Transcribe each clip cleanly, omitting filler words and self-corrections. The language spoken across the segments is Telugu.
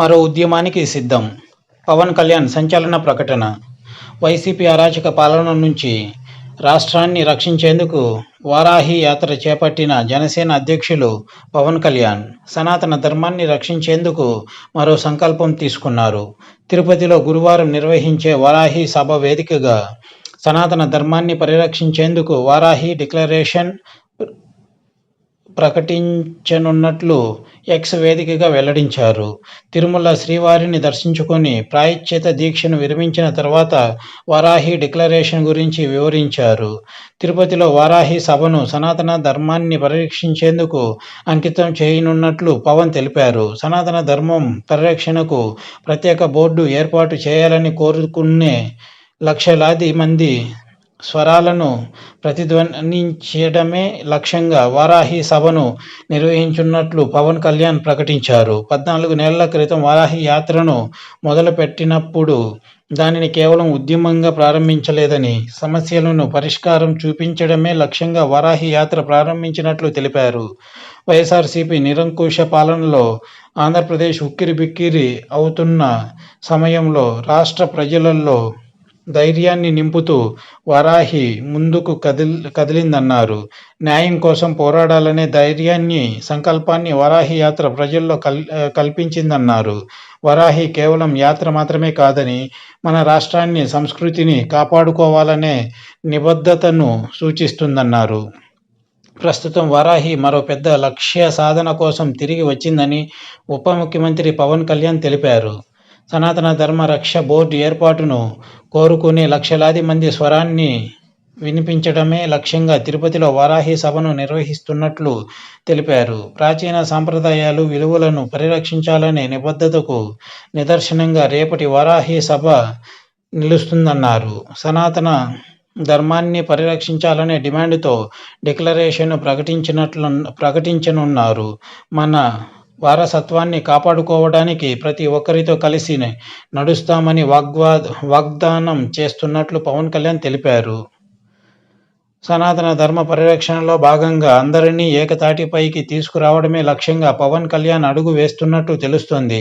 మరో ఉద్యమానికి సిద్ధం. పవన్ కళ్యాణ్ సంచలన ప్రకటన. వైసీపీ అరాచక పాలన నుంచి రాష్ట్రాన్ని రక్షించేందుకు వారాహి యాత్ర చేపట్టిన జనసేన అధ్యక్షులు పవన్ కళ్యాణ్ సనాతన ధర్మాన్ని రక్షించేందుకు మరో సంకల్పం తీసుకున్నారు. తిరుపతిలో గురువారం నిర్వహించే వారాహి సభ వేదికగా సనాతన ధర్మాన్ని పరిరక్షించేందుకు వారాహి డిక్లరేషన్ ప్రకటించనున్నట్లు ఎక్స్ వేదికగా వెల్లడించారు. తిరుమల శ్రీవారిని దర్శించుకొని ప్రాయశ్చిత్త దీక్షను విరమించిన తర్వాత వారాహి డిక్లరేషన్ గురించి వివరించారు. తిరుపతిలో వారాహి సభను సనాతన ధర్మాన్ని పరిరక్షించేందుకు అంకితం చేయనున్నట్లు పవన్ తెలిపారు. సనాతన ధర్మం పరిరక్షణకు ప్రత్యేక బోర్డు ఏర్పాటు చేయాలని కోరుకునే లక్షలాది మంది స్వరాలను ప్రతిధ్వనించడమే లక్ష్యంగా వారాహి సభను నిర్వహించున్నట్లు పవన్ కళ్యాణ్ ప్రకటించారు. 14 నెలల క్రితం వారాహి యాత్రను మొదలుపెట్టినప్పుడు దానిని కేవలం ఉద్యమంగా ప్రారంభించలేదని, సమస్యలను పరిష్కారం చూపించడమే లక్ష్యంగా వారాహి యాత్ర ప్రారంభించినట్లు తెలిపారు. వైఎస్ఆర్సీపీ నిరంకుశ పాలనలో ఆంధ్రప్రదేశ్ ఉక్కిరిబిక్కిరి అవుతున్న సమయంలో రాష్ట్ర ప్రజలలో ధైర్యాన్ని నింపుతూ వారాహి ముందుకు కదిలిందన్నారు. న్యాయం కోసం పోరాడాలనే ధైర్యాన్ని, సంకల్పాన్ని వారాహి యాత్ర ప్రజల్లో కల్పించిందన్నారు. వారాహి కేవలం యాత్ర మాత్రమే కాదని, మన రాష్ట్రాన్ని, సంస్కృతిని కాపాడుకోవాలనే నిబద్ధతను సూచిస్తుందన్నారు. ప్రస్తుతం వారాహి మరో పెద్ద లక్ష్య సాధన కోసం తిరిగి వచ్చిందని ఉప ముఖ్యమంత్రి పవన్ కళ్యాణ్ తెలిపారు. సనాతన ధర్మ రక్ష బోర్డు ఏర్పాటును కోరుకునే లక్షలాది మంది స్వరాన్ని వినిపించడమే లక్ష్యంగా తిరుపతిలో వారాహి సభను నిర్వహిస్తున్నట్లు తెలిపారు. ప్రాచీన సాంప్రదాయాలు, విలువలను పరిరక్షించాలనే నిబద్ధతకు నిదర్శనంగా రేపటి వారాహి సభ నిలుస్తుందన్నారు. సనాతన ధర్మాన్ని పరిరక్షించాలనే డిమాండ్తో డిక్లరేషన్ ప్రకటించనున్నారు. మన వారసత్వాన్ని కాపాడుకోవడానికి ప్రతి ఒక్కరితో కలిసి నడుస్తామని వాగ్దానం చేస్తున్నట్లు పవన్ కళ్యాణ్ తెలిపారు. సనాతన ధర్మ పరిరక్షణలో భాగంగా అందరినీ ఏకతాటిపైకి తీసుకురావడమే లక్ష్యంగా పవన్ కళ్యాణ్ అడుగు వేస్తున్నట్టు తెలుస్తోంది.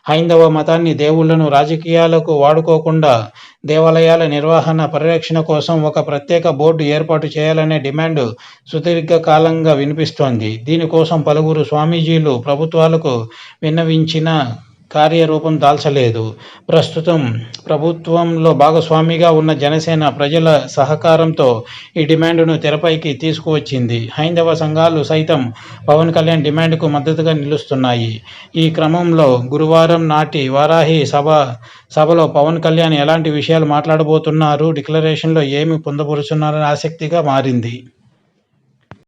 హైందవ మతాన్ని, దేవుళ్లను రాజకీయాలకు వాడుకోకుండా దేవాలయాల నిర్వహణ, పరిరక్షణ కోసం ఒక ప్రత్యేక బోర్డు ఏర్పాటు చేయాలనే డిమాండ్ సుదీర్ఘకాలంగా వినిపిస్తోంది. దీనికోసం పలువురు స్వామీజీలు ప్రభుత్వాలకు విన్నవించినా కార్యరూపం దాల్చలేదు. ప్రస్తుతం ప్రభుత్వంలో భాగస్వామిగా ఉన్న జనసేన ప్రజల సహకారంతో ఈ డిమాండ్ను తెరపైకి తీసుకువచ్చింది. హైందవ సంఘాలు సైతం పవన్ కళ్యాణ్ డిమాండ్కు మద్దతుగా నిలుస్తున్నాయి. ఈ క్రమంలో గురువారం నాటి వారాహి సభలో పవన్ కళ్యాణ్ ఎలాంటి విషయాలు మాట్లాడబోతున్నారు, డిక్లరేషన్లో ఏమి పొందుపరుస్తున్నారని ఆసక్తిగా మారింది.